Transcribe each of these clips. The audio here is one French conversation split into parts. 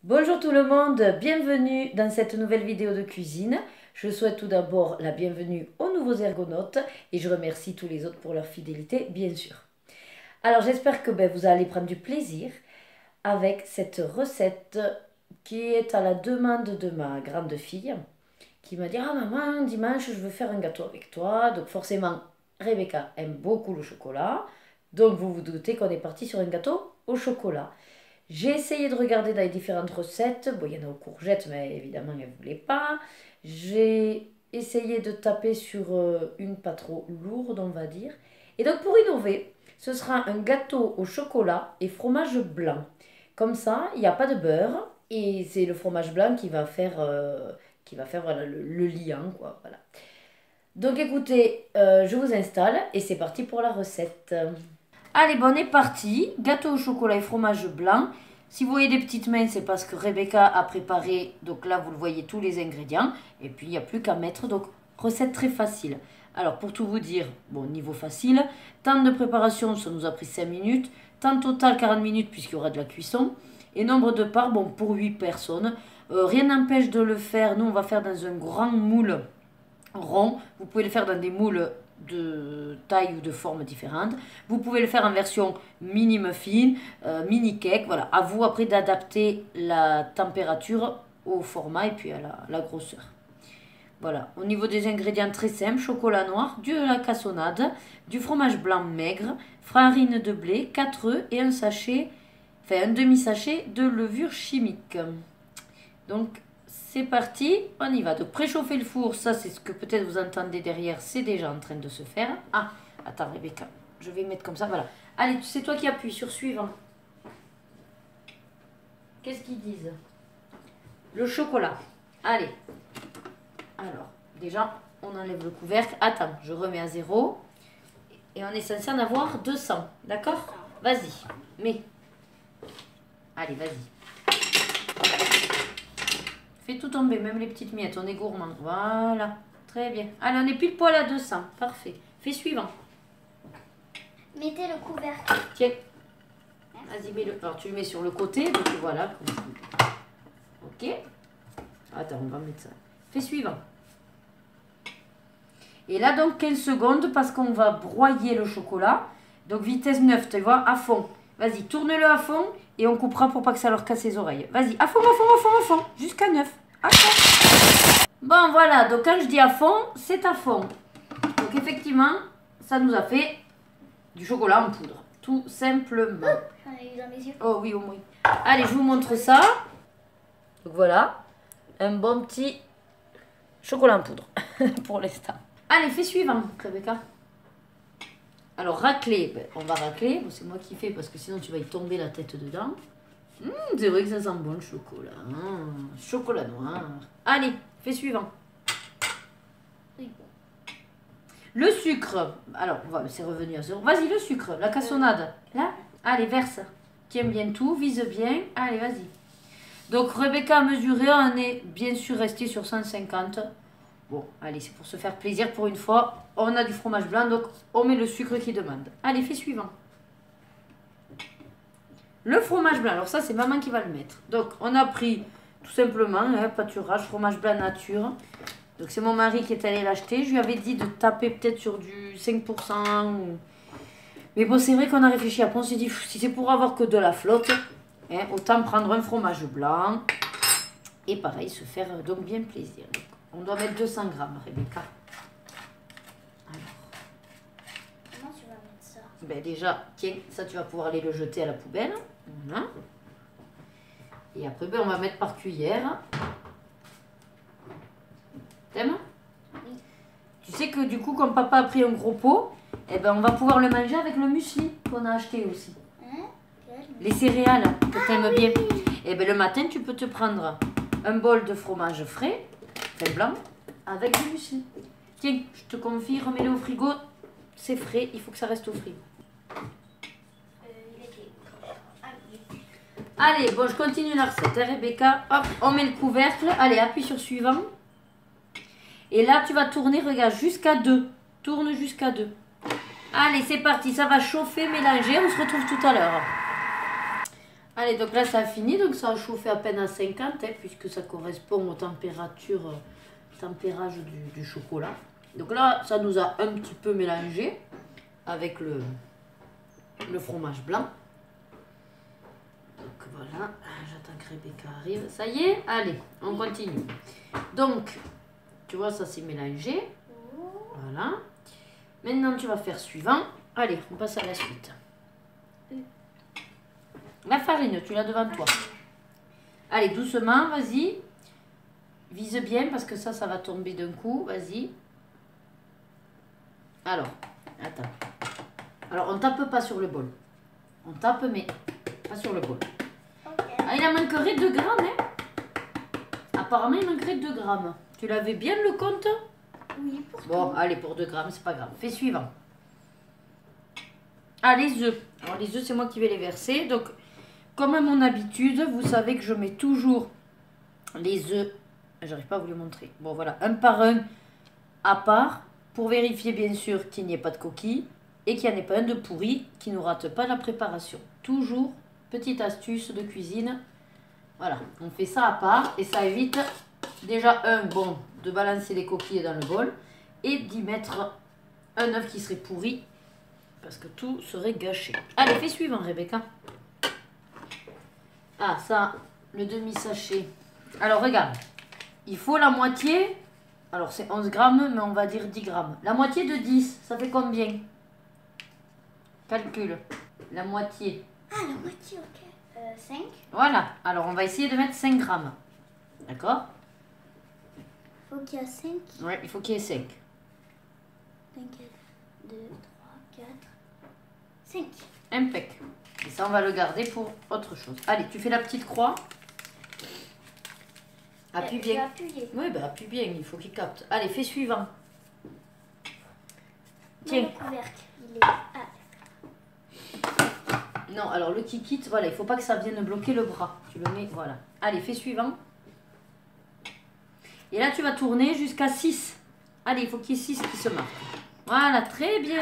Bonjour tout le monde, bienvenue dans cette nouvelle vidéo de cuisine. Je souhaite tout d'abord la bienvenue aux nouveaux ergonautes et je remercie tous les autres pour leur fidélité, bien sûr. Alors j'espère que vous allez prendre du plaisir avec cette recette qui est à la demande de ma grande fille qui m'a dit « Ah maman, dimanche je veux faire un gâteau avec toi ». Donc forcément, Rebecca aime beaucoup le chocolat. Donc vous vous doutez qu'on est parti sur un gâteau au chocolat. J'ai essayé de regarder dans les différentes recettes. Bon, il y en a aux courgettes, mais évidemment, elle ne voulait pas. J'ai essayé de taper sur une pas trop lourde, on va dire. Et donc, pour innover, ce sera un gâteau au chocolat et fromage blanc. Comme ça, il n'y a pas de beurre. Et c'est le fromage blanc qui va faire, voilà, le liant, quoi. Voilà. Donc, écoutez, je vous installe et c'est parti pour la recette. Allez, bon, on est parti. Gâteau au chocolat et fromage blanc. Si vous voyez des petites mains, c'est parce que Rebecca a préparé. Donc là, vous le voyez, tous les ingrédients. Et puis, il n'y a plus qu'à mettre. Donc, recette très facile. Alors, pour tout vous dire, bon, niveau facile. Temps de préparation, ça nous a pris 5 minutes. Temps total, 40 minutes, puisqu'il y aura de la cuisson. Et nombre de parts, bon, pour 8 personnes. Rien n'empêche de le faire. Nous, on va faire dans un grand moule rond. Vous pouvez le faire dans des moules de taille ou de forme différentes. Vous pouvez le faire en version mini muffin, mini cake. Voilà, à vous après d'adapter la température au format et puis à la grosseur. Voilà, au niveau des ingrédients très simples, chocolat noir, de la cassonade, du fromage blanc maigre, farine de blé, 4 œufs et un sachet, enfin un demi-sachet de levure chimique. Donc c'est parti, on y va. Donc préchauffer le four, ça c'est ce que peut-être vous entendez derrière, c'est déjà en train de se faire. Ah, attends Rebecca, je vais mettre comme ça, voilà. Allez, c'est toi qui appuies sur suivant. Qu'est-ce qu'ils disent? Le chocolat. Allez. Alors, déjà, on enlève le couvercle. Attends, je remets à 0. Et on est censé en avoir 200, d'accord? Vas-y, mets. Allez, vas-y. Fais tout tomber, même les petites miettes, on est gourmand. Voilà, très bien. Allez, on est pile poil à 200, parfait. Fais suivant. Mettez le couvercle. Tiens. Vas-y, mets-le. Alors, tu le mets sur le côté, donc voilà. Ok. Attends, on va mettre ça. Fais suivant. Et là, donc, 15 secondes, parce qu'on va broyer le chocolat. Donc, vitesse 9, tu vois, à fond. Vas-y, tourne-le à fond et on coupera pour pas que ça leur casse les oreilles. Vas-y, à fond, à fond, à fond, à fond. Jusqu'à 9. À fond. Bon, voilà. Donc, quand je dis à fond, c'est à fond. Donc, effectivement, ça nous a fait du chocolat en poudre. Tout simplement. J'en ai eu dans les yeux. Oh oui, au moins. Allez, je vous montre ça. Donc, voilà. Un bon petit chocolat en poudre pour l'instant. Allez, fais suivant, Rebecca. Alors, racler, on va racler. Bon, c'est moi qui fais parce que sinon tu vas y tomber la tête dedans. C'est vrai que ça sent bon le chocolat. Chocolat noir. Allez, fais suivant. Oui. Le sucre. Alors, c'est revenu à 0. Vas-y, le sucre, la cassonade. Là, allez, verse. Tiens bien tout, vise bien. Allez, vas-y. Donc, Rebecca a mesuré, on est bien sûr resté sur 150. Bon, allez, c'est pour se faire plaisir pour une fois. On a du fromage blanc, donc on met le sucre qui demande. Allez, fais suivant. Le fromage blanc, alors ça, c'est maman qui va le mettre. Donc, on a pris tout simplement un pâturage, fromage blanc nature. Donc, c'est mon mari qui est allé l'acheter. Je lui avais dit de taper peut-être sur du 5%. Mais bon, c'est vrai qu'on a réfléchi. Après, on s'est dit, si c'est pour avoir que de la flotte, autant prendre un fromage blanc. Et pareil, se faire donc bien plaisir. Donc, on doit mettre 200 grammes, Rebecca. Alors. Comment tu vas mettre ça? Ben déjà, tiens, ça tu vas pouvoir aller le jeter à la poubelle. Voilà. Et après, on va mettre par cuillère. T'aimes? Oui. Tu sais que du coup, comme papa a pris un gros pot, on va pouvoir le manger avec le muesli qu'on a acheté aussi. Hein? Les céréales que t'aimes bien. Et le matin, tu peux te prendre un bol de fromage frais, très blanc, avec du muesli. Tiens, je te confie, remets-le au frigo. C'est frais, il faut que ça reste au frigo. Il était... Ah oui. Allez, bon, je continue la recette, Rebecca. Hop, on met le couvercle. Allez, appuie sur suivant. Et là, tu vas tourner, regarde, jusqu'à 2. Tourne jusqu'à 2. Allez, c'est parti, ça va chauffer, mélanger. On se retrouve tout à l'heure. Allez, donc là, ça a fini. Donc ça a chauffé à peine à 50, hein, puisque ça correspond aux températures, tempérage du chocolat. Donc là, ça nous a un petit peu mélangé avec le fromage blanc. Donc voilà, j'attends que Rebecca arrive. Ça y est, allez, on continue. Donc, tu vois, ça s'est mélangé. Voilà. Maintenant, tu vas faire suivant. Allez, on passe à la suite. La farine, tu l'as devant toi. Allez, doucement, vas-y. Vise bien parce que ça va tomber d'un coup. Vas-y. Alors, attends. Alors, on tape pas sur le bol. On tape, mais pas sur le bol. Okay. Ah, il en manquerait 2 grammes, hein. Apparemment, il manquerait 2 grammes. Tu l'avais bien le compte? Oui, pour Bon, allez, pour 2 grammes, c'est pas grave. Fais suivant. Ah, les œufs. Alors, les œufs, c'est moi qui vais les verser. Donc, comme à mon habitude, vous savez que je mets toujours les œufs. J'arrive pas à vous les montrer. Bon, voilà, un par un à part. Pour vérifier, bien sûr, qu'il n'y ait pas de coquilles. Et qu'il n'y en ait pas un de pourri qui ne rate pas la préparation. Toujours, petite astuce de cuisine. Voilà, on fait ça à part. Et ça évite déjà, de balancer les coquilles dans le bol. Et d'y mettre un œuf qui serait pourri. Parce que tout serait gâché. Allez, fais suivant, Rebecca. Ah, ça, le demi-sachet. Alors, regarde. Il faut la moitié. Alors, c'est 11 grammes, mais on va dire 10 grammes. La moitié de 10, ça fait combien? Calcule. La moitié. Ah, la moitié, ok. 5. Voilà. Alors, on va essayer de mettre 5 grammes. D'accord? Faut qu'il y ait 5. Ouais, il faut qu'il y ait 5. 5, 2, 3, 4, 5. Impec. Et ça, on va le garder pour autre chose. Allez, tu fais la petite croix. Appuie bien. Appuyer. Oui, bah appuie bien, il faut qu'il capte. Allez, fais suivant. Tiens. Tiens. Le couvercle, il est... Ah. Non, alors le kikit, voilà, il faut pas que ça vienne bloquer le bras. Tu le mets, voilà. Allez, fais suivant. Et là, tu vas tourner jusqu'à 6. Allez, il faut qu'il y ait 6 qui se marquent. Voilà, très bien.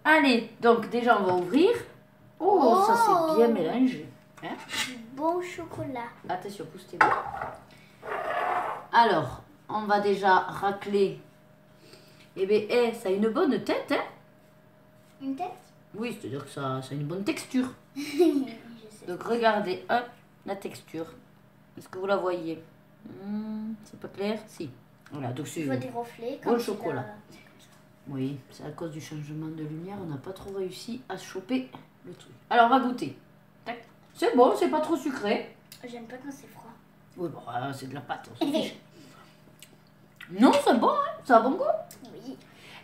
Allez, donc déjà, on va ouvrir. Oh, ça c'est bien mélangé. Hein? Du bon chocolat. Attention, pousse tes doigts. Alors, on va déjà racler. Eh bien, ça a une bonne tête, hein? Une tête? Oui, c'est-à-dire que ça a une bonne texture. Je sais. Donc, regardez, hop, la texture. Est-ce que vous la voyez? C'est pas clair? Si. Voilà, donc c'est... Il faut des reflets. Bon chocolat. Oui, c'est à cause du changement de lumière, on n'a pas trop réussi à choper le truc. Alors, on va goûter. Tac. C'est bon, c'est pas trop sucré. J'aime pas quand c'est froid. Oui, bon, c'est de la pâte, on s'en fiche. Non, c'est bon, hein, ça a bon goût. Oui.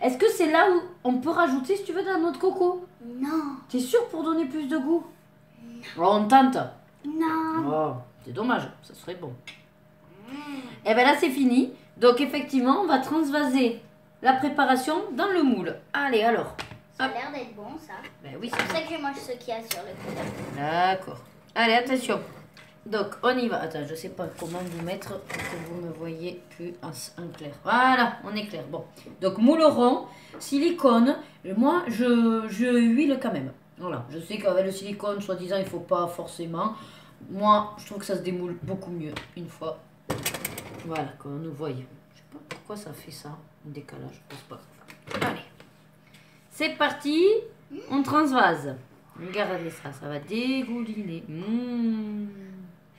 Est-ce que c'est là où on peut rajouter, si tu veux, de la noix de coco? Non. T'es sûr pour donner plus de goût? Oh, on tente. Non. Oh, c'est dommage, ça serait bon. Et bien là, c'est fini. Donc, effectivement, on va transvaser la préparation dans le moule. Allez, alors. Ça a l'air d'être bon, ça. Ben oui, C'est pour ça que je mange ce qu'il y a sur le côté. D'accord. Allez, attention. Donc, on y va. Attends, je sais pas comment vous mettre pour que vous me voyez plus en clair. Voilà, on est clair. Bon. Donc, moule rond, silicone. Moi, je huile quand même. Voilà. Je sais qu'avec le silicone, soi-disant, il faut pas forcément. Moi, je trouve que ça se démoule beaucoup mieux une fois. Voilà, comme nous voyons. Je sais pas pourquoi ça fait ça, un décalage. Je sais pas. Allez. C'est parti. On transvase. Regardez ça, ça va dégouliner.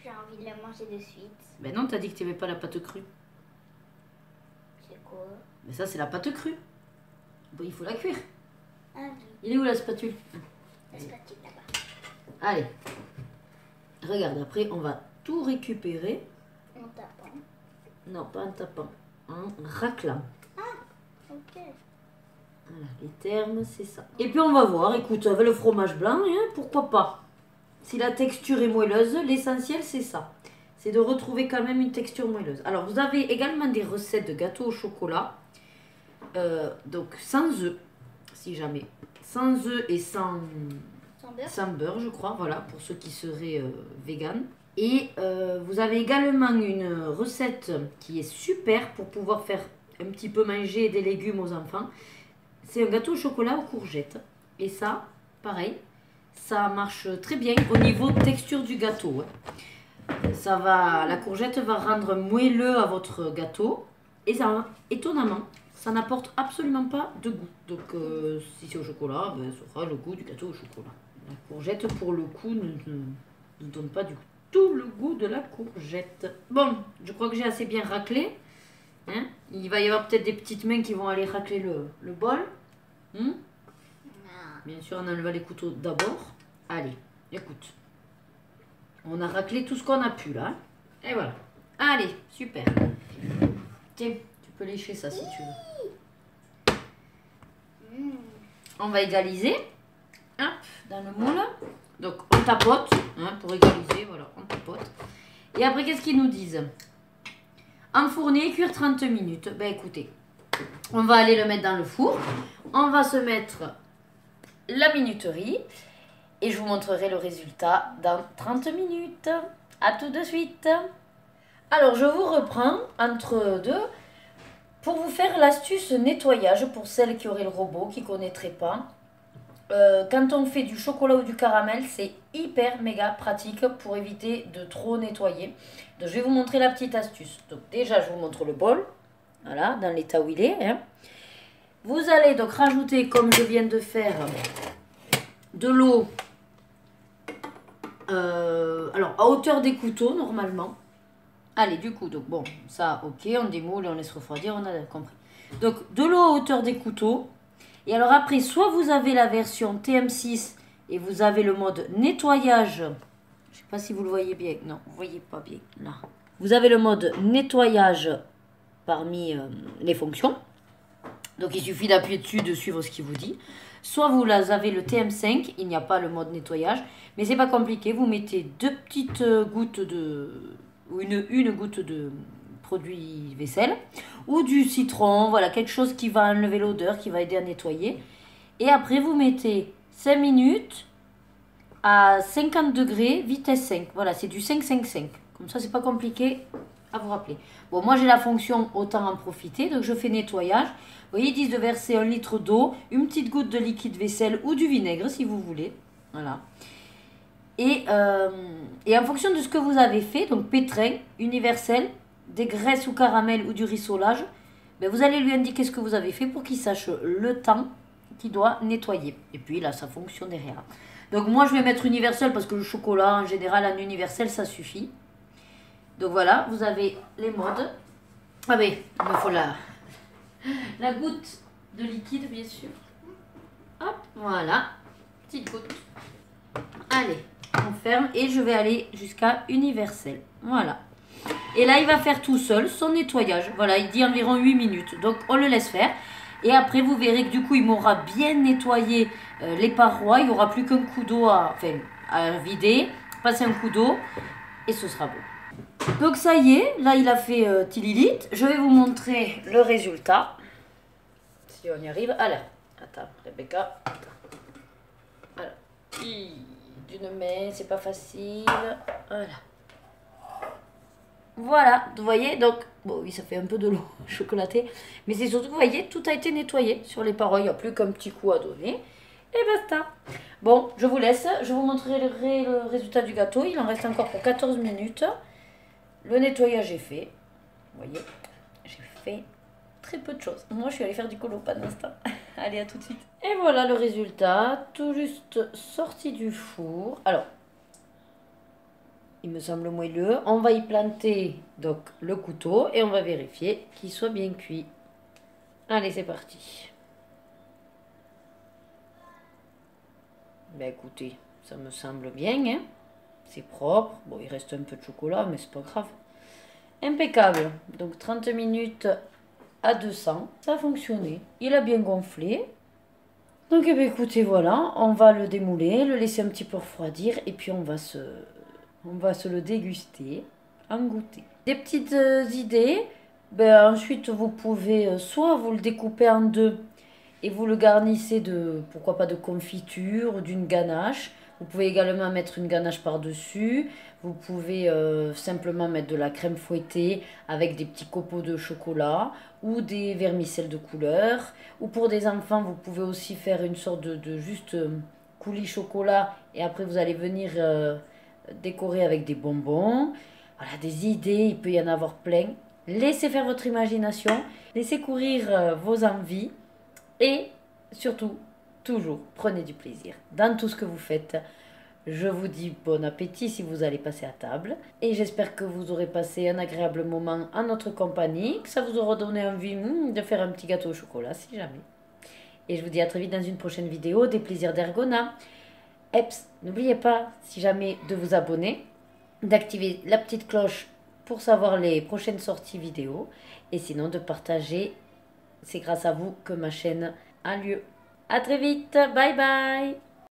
J'ai envie de le manger de suite. Ben non, t'as dit que tu n'aimais pas la pâte crue. C'est quoi? Mais ça, c'est la pâte crue. Bon, il faut la cuire. Ah oui. Il est où la spatule? La spatule là-bas. Allez. Regarde, après, on va tout récupérer. En tapant. Non, pas en tapant. En raclant. Ok. Voilà, les termes, c'est ça. Et puis, on va voir. Écoute, avec le fromage blanc, hein, pourquoi pas? Si la texture est moelleuse, l'essentiel, c'est ça. C'est de retrouver quand même une texture moelleuse. Alors, vous avez également des recettes de gâteaux au chocolat. Donc, sans œufs, si jamais. Sans œufs et sans beurre. Sans beurre, je crois. Voilà, pour ceux qui seraient véganes. Et vous avez également une recette qui est super pour pouvoir faire un petit peu manger des légumes aux enfants. C'est un gâteau au chocolat aux courgettes. Et ça, pareil, ça marche très bien au niveau texture du gâteau. La courgette va rendre moelleux à votre gâteau. Et ça, étonnamment, ça n'apporte absolument pas de goût. Donc si c'est au chocolat, ben, ça fera le goût du gâteau au chocolat. La courgette, pour le coup, ne donne pas du tout le goût de la courgette. Bon, je crois que j'ai assez bien raclé. Hein, il va y avoir peut-être des petites mains qui vont aller racler le bol. Bien sûr, on enlève les couteaux d'abord. Allez, écoute. On a raclé tout ce qu'on a pu là. Et voilà. Allez, super. Tiens, tu peux lécher ça si tu veux. On va égaliser. Hop, dans le moule. Donc on tapote. Hein, pour égaliser, voilà, on tapote. Et après, qu'est-ce qu'ils nous disent? Enfourner, cuire 30 minutes. Ben écoutez, on va aller le mettre dans le four. On va se mettre la minuterie. Et je vous montrerai le résultat dans 30 minutes. A tout de suite. Alors, je vous reprends entre deux pour vous faire l'astuce nettoyage pour celles qui auraient le robot, qui ne connaîtraient pas. Quand on fait du chocolat ou du caramel, c'est hyper méga pratique pour éviter de trop nettoyer. Donc, je vais vous montrer la petite astuce. Donc, déjà, je vous montre le bol. Voilà, dans l'état où il est. Hein. Vous allez donc rajouter, comme je viens de faire, de l'eau. Alors, à hauteur des couteaux, normalement. Allez, du coup, donc bon, ça, ok, on démoule et on laisse refroidir, on a compris. Donc, de l'eau à hauteur des couteaux. Et alors après, soit vous avez la version TM6 et vous avez le mode nettoyage. Je ne sais pas si vous le voyez bien. Non, vous ne voyez pas bien, là. Vous avez le mode nettoyage parmi les fonctions. Donc, il suffit d'appuyer dessus, de suivre ce qu'il vous dit. Soit vous avez le TM5, il n'y a pas le mode nettoyage. Mais c'est pas compliqué, vous mettez 2 petites gouttes ou une goutte de produit vaisselle. Ou du citron, voilà, quelque chose qui va enlever l'odeur, qui va aider à nettoyer. Et après vous mettez 5 minutes à 50 degrés, vitesse 5. Voilà, c'est du 5-5-5. Comme ça, c'est pas compliqué à vous rappeler. Bon, moi j'ai la fonction autant en profiter, donc je fais nettoyage. Vous voyez, ils disent de verser 1 litre d'eau, une petite goutte de liquide vaisselle ou du vinaigre si vous voulez. Voilà. Et en fonction de ce que vous avez fait, donc pétrin, universel, des graisses ou caramel ou du rissolage, ben vous allez lui indiquer ce que vous avez fait pour qu'il sache le temps qu'il doit nettoyer. Et puis là, ça fonctionne derrière. Donc moi, je vais mettre universel parce que le chocolat, en général, en universel, ça suffit. Donc voilà, vous avez les modes. Ah mais il me faut la goutte de liquide, bien sûr. Hop, voilà. Petite goutte. Allez, on ferme et je vais aller jusqu'à universel. Voilà. Et là, il va faire tout seul son nettoyage. Voilà, il dit environ 8 minutes. Donc, on le laisse faire. Et après, vous verrez que du coup, il m'aura bien nettoyé les parois. Il n'y aura plus qu'un coup d'eau à vider. Passer un coup d'eau et ce sera bon. Donc, ça y est. Là, il a fait tililit. Je vais vous montrer le résultat. Si on y arrive. Alors, attends, Rebecca. Alors, d'une main, c'est pas facile. Voilà. Voilà, vous voyez, donc, bon oui, ça fait un peu de l'eau chocolatée, mais c'est surtout, vous voyez, tout a été nettoyé sur les parois, il n'y a plus qu'un petit coup à donner, et basta. Bon, je vous laisse, je vous montrerai le résultat du gâteau, il en reste encore pour 14 minutes. Le nettoyage est fait, vous voyez, j'ai fait très peu de choses. Moi, je suis allée faire du colo pendant ce temps. Allez, à tout de suite. Et voilà le résultat, tout juste sorti du four. Alors, il me semble moelleux. On va y planter donc le couteau et on va vérifier qu'il soit bien cuit. Allez, c'est parti. Ben écoutez, ça me semble bien, hein. C'est propre. Bon, il reste un peu de chocolat, mais c'est pas grave. Impeccable. Donc 30 minutes à 200. Ça a fonctionné. Il a bien gonflé. Donc, eh bien, écoutez, voilà. On va le démouler, le laisser un petit peu refroidir et puis on va se le déguster, en goûter. Des petites idées, ben, ensuite vous pouvez soit vous le découper en deux et vous le garnissez de, pourquoi pas, de confiture ou d'une ganache. Vous pouvez également mettre une ganache par-dessus. Vous pouvez simplement mettre de la crème fouettée avec des petits copeaux de chocolat ou des vermicelles de couleur. Ou pour des enfants, vous pouvez aussi faire une sorte de juste coulis chocolat et après vous allez venir décorer avec des bonbons. Voilà, des idées, il peut y en avoir plein. Laissez faire votre imagination, laissez courir vos envies et surtout, toujours, prenez du plaisir dans tout ce que vous faites. Je vous dis bon appétit si vous allez passer à table et j'espère que vous aurez passé un agréable moment en notre compagnie, que ça vous aura donné envie de faire un petit gâteau au chocolat si jamais. Et je vous dis à très vite dans une prochaine vidéo des plaisirs d'Ergona. Eps, n'oubliez pas, si jamais, de vous abonner, d'activer la petite cloche pour savoir les prochaines sorties vidéo et sinon de partager. C'est grâce à vous que ma chaîne a lieu. À très vite, bye bye.